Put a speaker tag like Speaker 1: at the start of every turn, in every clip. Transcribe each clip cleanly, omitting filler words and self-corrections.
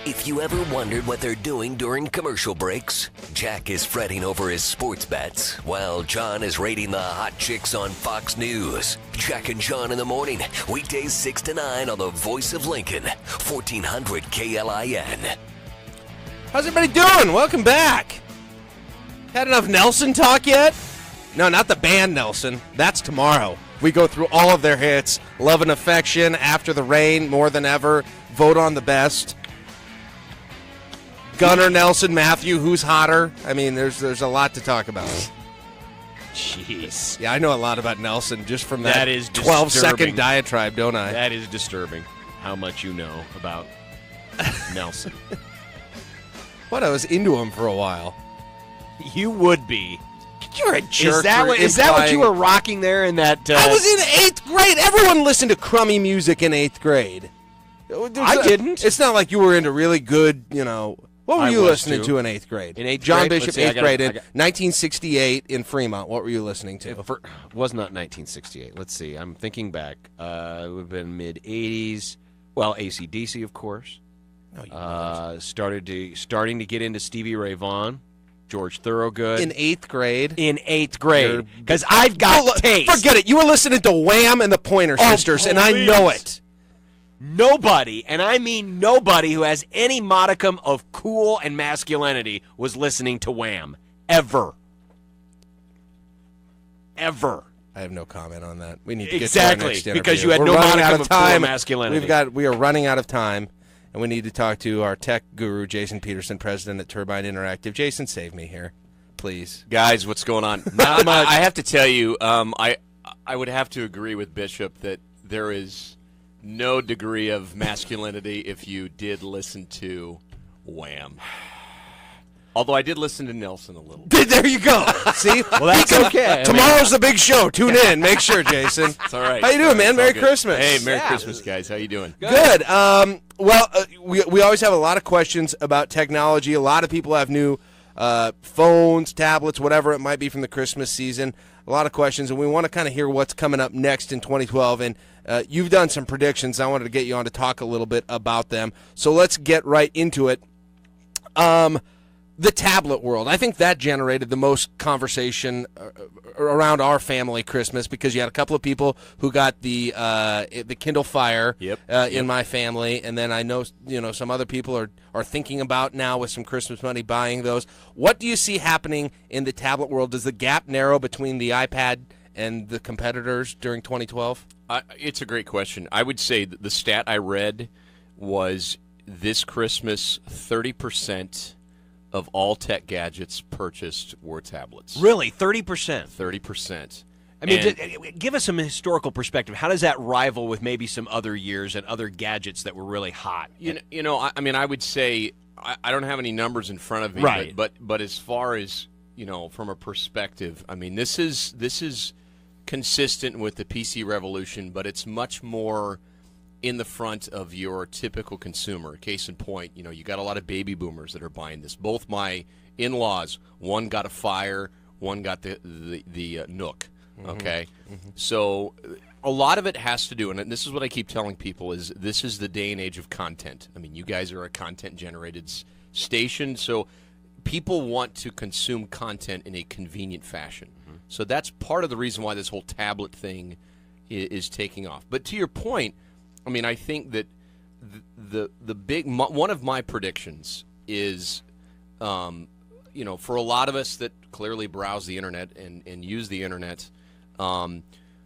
Speaker 1: If you ever wondered what they're doing during commercial breaks, Jack is fretting over his sports bets while John is rating the hot chicks on Fox News. Jack and John in the morning, weekdays 6 to 9 on the Voice of Lincoln, 1400 KLIN.
Speaker 2: How's everybody doing? Welcome back. Had enough Nelson talk yet? No, not the band Nelson. That's tomorrow. We go through all of their hits. Love and Affection, After the Rain, More Than Ever, Vote on the Best. Gunnar, Nelson, Matthew, who's hotter? I mean, there's a lot to talk about.
Speaker 3: Jeez.
Speaker 2: Yeah, I know a lot about Nelson just from that
Speaker 3: is
Speaker 2: 12-second diatribe, don't I?
Speaker 3: That is disturbing, how much you know about Nelson.
Speaker 2: What, I was into him for a while.
Speaker 3: You would be.
Speaker 2: You're a jerk.
Speaker 3: Is that what you were rocking there in that?
Speaker 2: I was in 8th grade. Everyone listened to crummy music in 8th grade.
Speaker 3: I didn't.
Speaker 2: It's not like you were into really good, What were you listening to in 8th grade?
Speaker 3: In 8th
Speaker 2: John
Speaker 3: grade?
Speaker 2: Bishop, 8th grade, in 1968 in Fremont. What were you listening to?
Speaker 3: It was not 1968. Let's see. I'm thinking back. It would have been mid-'80s. Well, AC/DC, of course.
Speaker 2: No,
Speaker 3: starting to get into Stevie Ray Vaughan, George Thorogood.
Speaker 2: In 8th grade?
Speaker 3: In 8th grade. Because I've got taste.
Speaker 2: Forget it. You were listening to Wham and the Pointer Sisters, and I know it.
Speaker 3: Nobody, and I mean nobody, who has any modicum of cool and masculinity was listening to Wham. Ever. Ever.
Speaker 2: I have no comment on that. We need to get
Speaker 3: exactly,
Speaker 2: to our next interview.
Speaker 3: because you had
Speaker 2: We're
Speaker 3: no
Speaker 2: running
Speaker 3: modicum
Speaker 2: out
Speaker 3: of
Speaker 2: time.
Speaker 3: cool and masculinity.
Speaker 2: We are running out of time, and we need to talk to our tech guru, Jason Peterson, president at Turbine Interactive. Jason, save me here, please.
Speaker 4: Guys, what's going on?
Speaker 2: Not much.
Speaker 4: I have to tell you, I would have to agree with Bishop that there is no degree of masculinity if you did listen to Wham. Although I did listen to Nelson a little bit.
Speaker 2: There you go. See?
Speaker 3: Well, that's okay.
Speaker 2: Tomorrow's the big show. Tune in. Make sure, Jason.
Speaker 4: It's all right.
Speaker 2: How you doing, man? Merry Christmas.
Speaker 4: Hey, Merry Christmas, guys. How you doing?
Speaker 2: Good. We always have a lot of questions about technology. A lot of people have new phones, tablets, whatever it might be from the Christmas season. A lot of questions, and we want to kind of hear what's coming up next in 2012. And you've done some predictions. I wanted to get you on to talk a little bit about them. So let's get right into it. The tablet world. I think that generated the most conversation around our family Christmas, because you had a couple of people who got the Kindle Fire in my family, and then I know some other people are thinking about now with some Christmas money buying those. What do you see happening in the tablet world? Does the gap narrow between the iPad and the competitors during 2012?
Speaker 4: It's a great question. I would say that the stat I read was this Christmas 30% of all tech gadgets purchased were tablets.
Speaker 3: Really? 30%?
Speaker 4: 30%.
Speaker 3: I mean, give us some historical perspective. How does that rival with maybe some other years and other gadgets that were really hot?
Speaker 4: I would say I don't have any numbers in front of me,
Speaker 3: right.
Speaker 4: but as far as, from a perspective, I mean, this is consistent with the PC revolution, but it's much more in the front of your typical consumer. Case in point, you got a lot of baby boomers that are buying this. Both my in-laws, one got a Fire, one got the Nook. Okay, so a lot of it has to do, and this is what I keep telling people: is this is the day and age of content. I mean, you guys are a content-generated station, so people want to consume content in a convenient fashion. So that's part of the reason why this whole tablet thing is taking off. But to your point, I mean, I think that the big one of my predictions is, for a lot of us that clearly browse the internet and use the internet,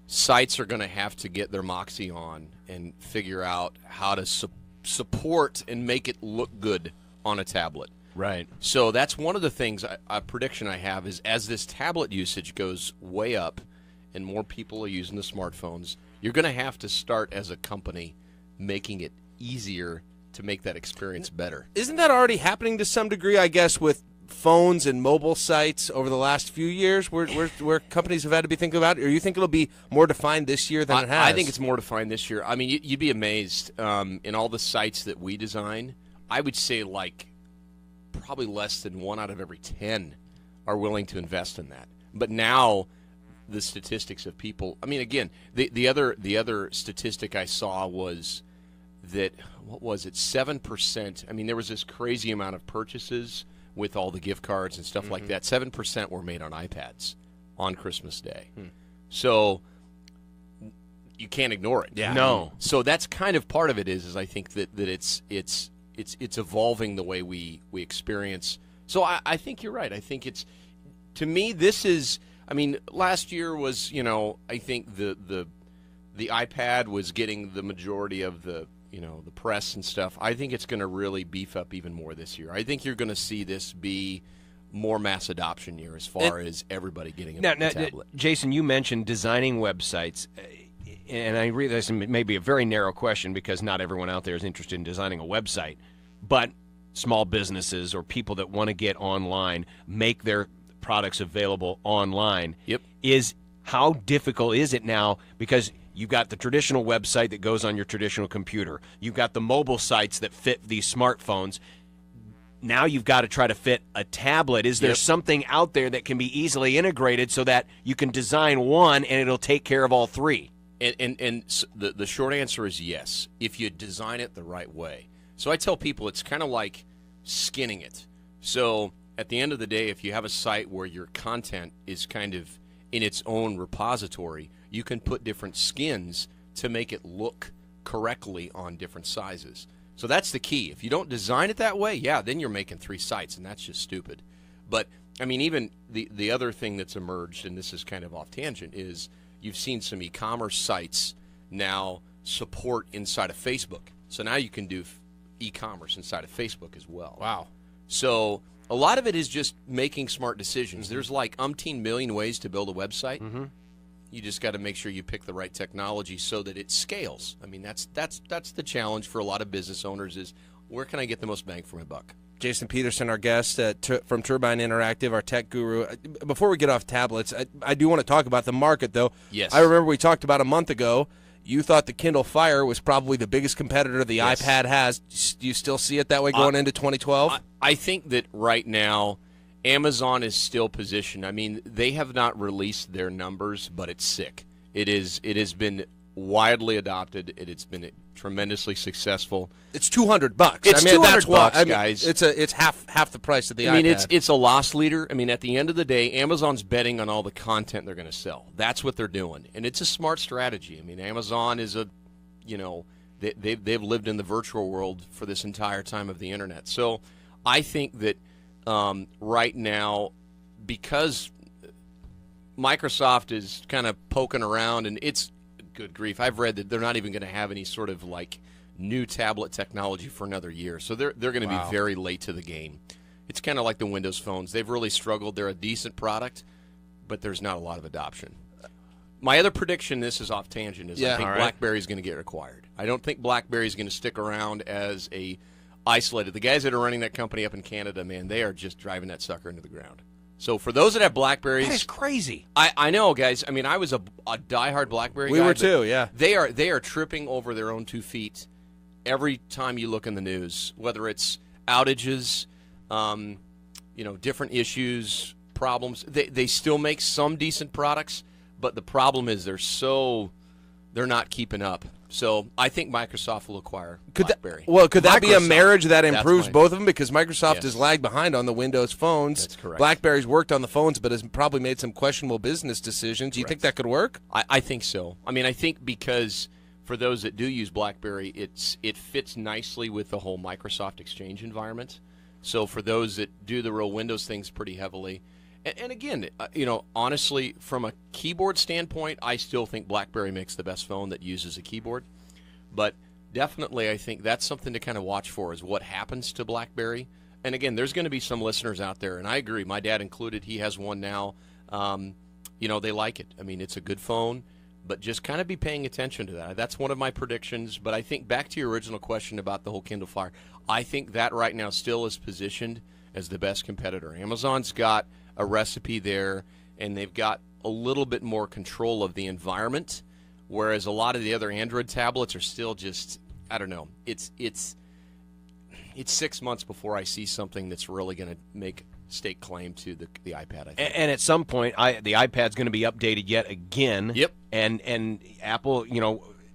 Speaker 4: sites are going to have to get their moxie on and figure out how to support and make it look good on a tablet.
Speaker 3: Right.
Speaker 4: So that's one of the things, a prediction I have is as this tablet usage goes way up and more people are using the smartphones, you're going to have to start as a company making it easier to make that experience better.
Speaker 2: Isn't that already happening to some degree, I guess, with phones and mobile sites over the last few years where companies have had to be thinking about it? Or you think it'll be more defined this year than it has?
Speaker 4: I think it's more defined this year. I mean, you'd be amazed. In all the sites that we design, I would say probably less than 1 out of every 10 are willing to invest in that. But now the statistics of people, I mean, again, the other statistic I saw was that, what was it, 7%. I mean, there was this crazy amount of purchases with all the gift cards and stuff like that. 7% were made on iPads on Christmas Day. So you can't ignore it.
Speaker 2: Yeah.
Speaker 3: No.
Speaker 4: So that's kind of part of it is I think that it's evolving the way we experience. So I think you're right. I think it's, to me, this is, I mean, last year was, I think the iPad was getting the majority of the press and stuff. I think it's going to really beef up even more this year. I think you're going to see this be more mass adoption year as far as everybody getting a tablet.
Speaker 3: Jason, you mentioned designing websites, and I realize it may be a very narrow question because not everyone out there is interested in designing a website, but small businesses or people that want to get online, make their products available online.
Speaker 4: Yep.
Speaker 3: How difficult is it now? Because you've got the traditional website that goes on your traditional computer. You've got the mobile sites that fit these smartphones. Now you've got to try to fit a tablet. Is there something out there that can be easily integrated so that you can design one and it'll take care of all three?
Speaker 4: And the short answer is yes, if you design it the right way. So I tell people it's kind of like skinning it. So at the end of the day, if you have a site where your content is kind of in its own repository, you can put different skins to make it look correctly on different sizes. So that's the key. If you don't design it that way, then you're making 3 sites, and that's just stupid. But, I mean, even the other thing that's emerged, and this is kind of off tangent, is you've seen some e-commerce sites now support inside of Facebook. So now you can do e-commerce inside of Facebook as well.
Speaker 2: Wow.
Speaker 4: So a lot of it is just making smart decisions. There's like umpteen million ways to build a website. You just got to make sure you pick the right technology so that it scales. I mean, that's the challenge for a lot of business owners is where can I get the most bang for my buck?
Speaker 2: Jason Peterson, our guest from Turbine Interactive, our tech guru. Before we get off tablets, I do want to talk about the market, though.
Speaker 4: Yes.
Speaker 2: I remember we talked about a month ago. You thought the Kindle Fire was probably the biggest competitor the iPad has. Do you still see it that way going into 2012?
Speaker 4: I think that right now Amazon is still positioned. I mean, they have not released their numbers, but it's sick. It has been widely adopted. It's been tremendously successful.
Speaker 2: It's $200.
Speaker 4: It's $200, guys.
Speaker 2: It's half the price of the iPad.
Speaker 4: I mean, it's a loss leader. I mean, at the end of the day, Amazon's betting on all the content they're going to sell. That's what they're doing, and it's a smart strategy. I mean, Amazon is they've lived in the virtual world for this entire time of the internet. So I think that right now, because Microsoft is kind of poking around, and it's good grief. I've read that they're not even going to have any sort of like new tablet technology for another year. So they're going to be very late to the game. It's kind of like the Windows phones. They've really struggled. They're a decent product, but there's not a lot of adoption. My other prediction, this is off tangent, is I think BlackBerry is going to get acquired. I don't think BlackBerry is going to stick around as a isolated. The guys that are running that company up in Canada, man, they are just driving that sucker into the ground. So for those that have BlackBerries,
Speaker 3: That is crazy.
Speaker 4: I know, guys. I mean, I was a diehard BlackBerry guy.
Speaker 2: We were too, yeah.
Speaker 4: They are tripping over their own 2 feet every time you look in the news, whether it's outages, different issues, problems. They still make some decent products, but the problem is they're not keeping up. So I think Microsoft will acquire BlackBerry.
Speaker 2: Could that be a marriage that
Speaker 4: That's
Speaker 2: improves
Speaker 4: my-
Speaker 2: both of them? Because Microsoft
Speaker 4: Yes.
Speaker 2: has lagged behind on the Windows phones.
Speaker 4: That's correct.
Speaker 2: BlackBerry's worked on the phones, but has probably made some questionable business decisions. Do you think that could work?
Speaker 4: I think so. I mean, I think because for those that do use BlackBerry, it fits nicely with the whole Microsoft Exchange environment. So for those that do the real Windows things pretty heavily, and again, honestly, from a keyboard standpoint, I still think BlackBerry makes the best phone that uses a keyboard. But definitely, I think that's something to kind of watch for is what happens to BlackBerry. And again, there's going to be some listeners out there, and I agree. My dad included. He has one now. They like it. I mean, it's a good phone, but just kind of be paying attention to that. That's one of my predictions. But I think back to your original question about the whole Kindle Fire, I think that right now still is positioned as the best competitor. Amazon's got a recipe there, and they've got a little bit more control of the environment, whereas a lot of the other Android tablets are still just, I don't know. It's 6 months before I see something that's really going to stake claim to the iPad, I think.
Speaker 3: And at some point, the iPad's going to be updated yet again.
Speaker 4: Yep.
Speaker 3: And Apple,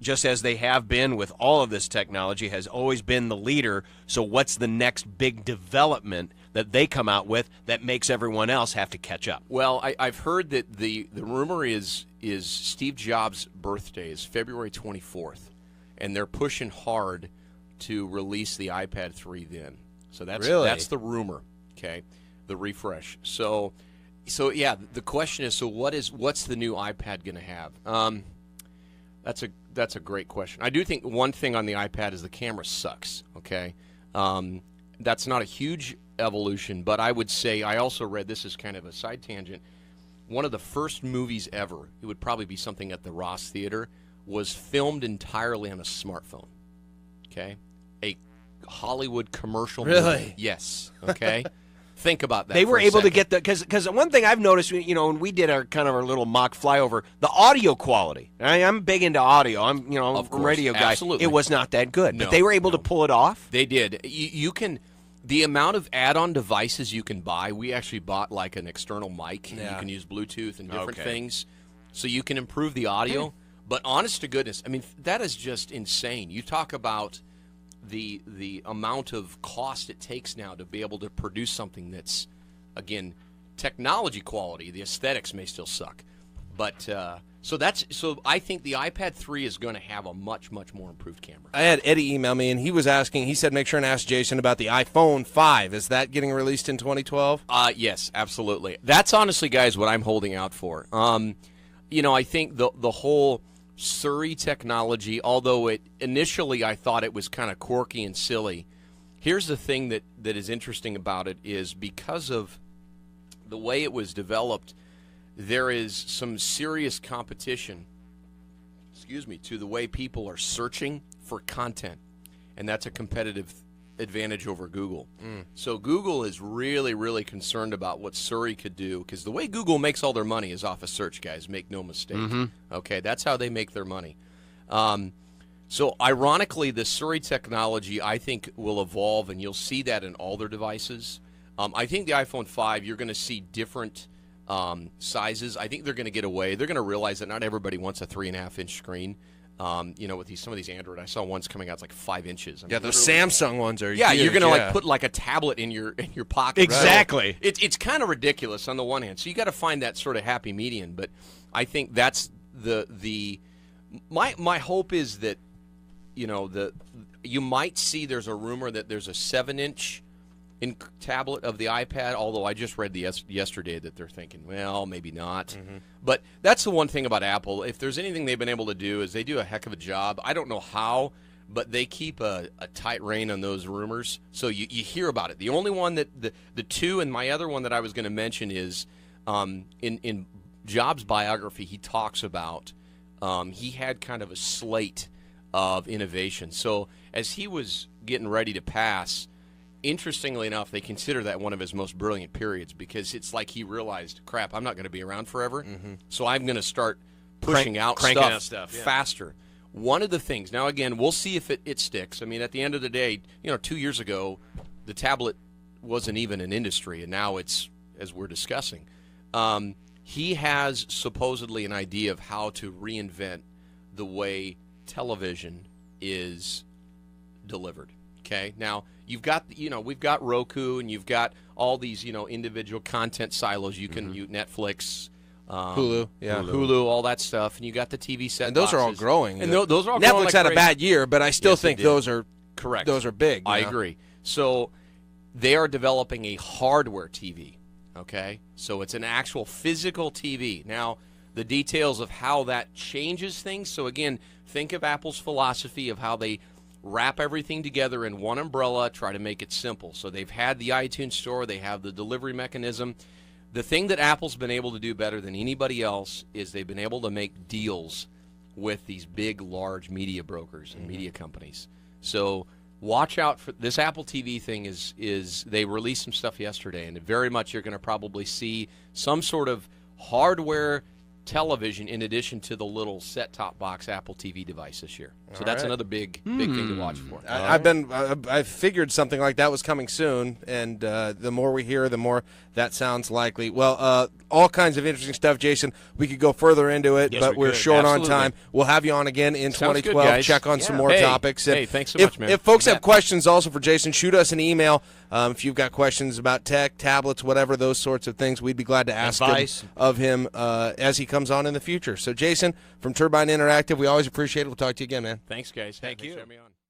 Speaker 3: just as they have been with all of this technology, has always been the leader. So what's the next big development that they come out with that makes everyone else have to catch up?
Speaker 4: Well, I've heard that the rumor is Steve Jobs' birthday is February 24th, and they're pushing hard to release the iPad 3 then. So that's the rumor, okay, the refresh. So yeah, the question is, so what's the new iPad going to have? That's a great question. I do think one thing on the iPad is the camera sucks, okay? That's not a huge evolution, but I would say, I also read, this is kind of a side tangent, one of the first movies ever, it would probably be something at the Ross Theater, was filmed entirely on a smartphone, okay? A Hollywood commercial movie.
Speaker 2: Really?
Speaker 4: Yes, okay? Think about that.
Speaker 3: They were
Speaker 4: for a
Speaker 3: able to
Speaker 4: second.
Speaker 3: get the because one thing I've noticed, when we did our kind of our little mock flyover, the audio quality. I'm big into audio. I'm
Speaker 4: Of
Speaker 3: a
Speaker 4: course,
Speaker 3: radio guy.
Speaker 4: absolutely.
Speaker 3: It was not that good,
Speaker 4: No,
Speaker 3: but they were able to pull it off.
Speaker 4: They did. You can, the amount of add-on devices you can buy. We actually bought like an external mic.
Speaker 2: Yeah.
Speaker 4: You can use Bluetooth and different
Speaker 3: Okay.
Speaker 4: things, so you can improve the audio. But honest to goodness, I mean, that is just insane. You talk about the amount of cost it takes now to be able to produce something that's, again, technology quality. The aesthetics may still suck, but so I think the iPad 3 is going to have a much more improved camera.
Speaker 2: I had Eddie email me, and he was asking. He said, "Make sure and ask Jason about the iPhone 5. Is that getting released in 2012?"
Speaker 4: Yes, absolutely. That's honestly, guys, what I'm holding out for. I think the whole Surrey technology, although it initially I thought it was kind of quirky and silly, here's the thing that is interesting about it is because of the way it was developed, there is some serious competition, to the way people are searching for content, and that's a competitive advantage over Google. So Google is really concerned about what Surrey could do, because the way Google makes all their money is off of search, guys. Make no mistake. Okay, that's how they make their money. So ironically, the Surrey technology, I think, will evolve, and you'll see that in all their devices. I think the iPhone 5, you're going to see different sizes. I think they're going to get away. They're going to realize that not everybody wants a 3.5-inch screen. With some of these Android, I saw ones coming out, it's like 5 inches. I mean,
Speaker 2: Yeah, those
Speaker 4: literally-
Speaker 2: Samsung ones are.
Speaker 4: Yeah,
Speaker 2: huge,
Speaker 4: you're gonna put like a tablet in your pocket.
Speaker 3: Exactly.
Speaker 4: So it's kind of ridiculous on the one hand. So you got to find that sort of happy median. But I think that's my hope is that you might see, there's a rumor that there's a 7-inch tablet of the iPad, although I just read yesterday that they're thinking, well, maybe not. But that's the one thing about Apple. If there's anything they've been able to do, is they do a heck of a job. I don't know how, but they keep a tight rein on those rumors. So you hear about it. The only one that the two, and my other one that I was going to mention is in Jobs' biography, he talks about he had kind of a slate of innovation. So as he was getting ready to pass, interestingly enough, they consider that one of his most brilliant periods, because it's like he realized, crap, I'm not going to be around forever, so I'm going to start pushing
Speaker 3: cranking out stuff
Speaker 4: faster. One of the things, now again, we'll see if it sticks. I mean, at the end of the day, 2 years ago, the tablet wasn't even an industry, and now it's, as we're discussing. He has supposedly an idea of how to reinvent the way television is delivered. Okay, now you've got we've got Roku, and you've got all these individual content silos. You can use Netflix,
Speaker 2: Hulu,
Speaker 4: Hulu, all that stuff, and you got the TV set.
Speaker 2: And those are all growing.
Speaker 4: And those are all growing
Speaker 2: Netflix
Speaker 4: like
Speaker 2: had a
Speaker 4: crazy.
Speaker 2: bad year, but I still
Speaker 4: Yes,
Speaker 2: think
Speaker 4: it did.
Speaker 2: those are
Speaker 4: Correct.
Speaker 2: Those are big.
Speaker 4: I agree. So they are developing a hardware TV. Okay, so it's an actual physical TV. Now, the details of how that changes things. So again, think of Apple's philosophy of how they wrap everything together in one umbrella, try to make it simple. So they've had the iTunes Store, they have the delivery mechanism. The thing that Apple's been able to do better than anybody else is they've been able to make deals with these big, large media brokers and media companies. So watch out for this Apple TV thing. Is they released some stuff yesterday, and very much you're going to probably see some sort of hardware television in addition to the little set-top box Apple TV device this year. So
Speaker 2: All
Speaker 4: that's
Speaker 2: right.
Speaker 4: another big thing to watch for.
Speaker 2: I figured something like that was coming soon, and the more we hear, the more that sounds likely. Well, all kinds of interesting stuff, Jason. We could go further into it,
Speaker 3: Yes,
Speaker 2: but
Speaker 3: we
Speaker 2: we're
Speaker 3: could.
Speaker 2: short
Speaker 4: Absolutely.
Speaker 2: on time. We'll have you on again in
Speaker 4: Sounds good,
Speaker 2: 2012.
Speaker 4: guys.
Speaker 2: Check on some
Speaker 3: Yeah.
Speaker 2: more
Speaker 4: Hey,
Speaker 2: topics. And
Speaker 4: hey, thanks so
Speaker 2: if,
Speaker 4: much, man.
Speaker 2: If folks
Speaker 4: You
Speaker 2: have
Speaker 4: bet.
Speaker 2: questions also for Jason, shoot us an email. If you've got questions about tech, tablets, whatever, those sorts of things, we'd be glad to ask
Speaker 3: Advice.
Speaker 2: of him as he comes on in the future. So, Jason, from Turbine Interactive, we always appreciate it. We'll talk to you again, man.
Speaker 4: Thanks, guys.
Speaker 3: Thank
Speaker 4: Thanks
Speaker 3: you.
Speaker 4: for having me on.